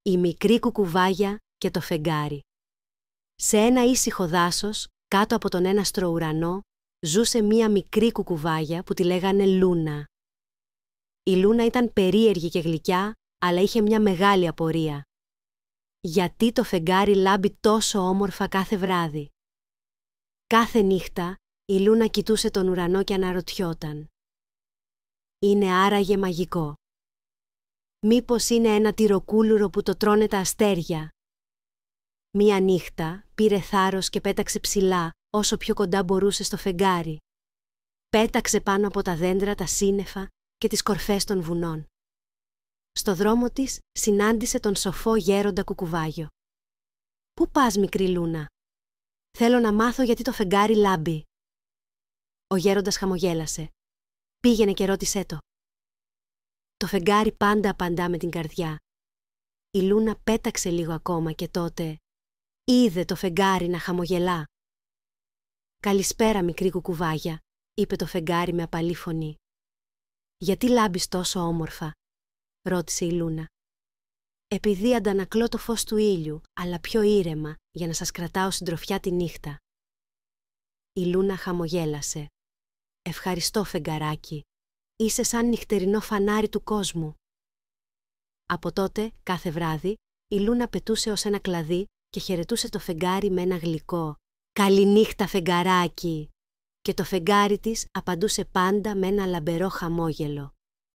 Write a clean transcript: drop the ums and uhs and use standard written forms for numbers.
Η μικρή κουκουβάγια και το φεγγάρι. Σε ένα ήσυχο δάσος, κάτω από τον έναστρο ουρανό, ζούσε μία μικρή κουκουβάγια που τη λέγανε Λούνα. Η Λούνα ήταν περίεργη και γλυκιά, αλλά είχε μια μεγάλη απορία. Γιατί το φεγγάρι λάμπει τόσο όμορφα κάθε βράδυ? Κάθε νύχτα, η Λούνα κοιτούσε τον ουρανό και αναρωτιόταν. Είναι άραγε μαγικό? Μήπως είναι ένα τυροκούλουρο που το τρώνε τα αστέρια? Μία νύχτα πήρε θάρρος και πέταξε ψηλά, όσο πιο κοντά μπορούσε στο φεγγάρι. Πέταξε πάνω από τα δέντρα, τα σύννεφα και τις κορφές των βουνών. Στο δρόμο της συνάντησε τον σοφό γέροντα Κουκουβάγιο. «Πού πας, μικρή Λούνα?» «Θέλω να μάθω γιατί το φεγγάρι λάμπει». Ο γέροντας χαμογέλασε. «Πήγαινε και ρώτησέ το». Το φεγγάρι πάντα απαντά με την καρδιά. Η Λούνα πέταξε λίγο ακόμα και τότε είδε το φεγγάρι να χαμογελά. «Καλησπέρα, μικρή κουκουβάγια», είπε το φεγγάρι με απαλή φωνή. «Γιατί λάμπεις τόσο όμορφα?» ρώτησε η Λούνα. «Επειδή αντανακλώ το φως του ήλιου, αλλά πιο ήρεμα, για να σας κρατάω συντροφιά τη νύχτα». Η Λούνα χαμογέλασε. «Ευχαριστώ, φεγγαράκι. Είσαι σαν νυχτερινό φανάρι του κόσμου». Από τότε, κάθε βράδυ, η Λούνα πετούσε ως ένα κλαδί και χαιρετούσε το φεγγάρι με ένα γλυκό «Καληνύχτα, φεγγαράκι», και το φεγγάρι της απαντούσε πάντα με ένα λαμπερό χαμόγελο.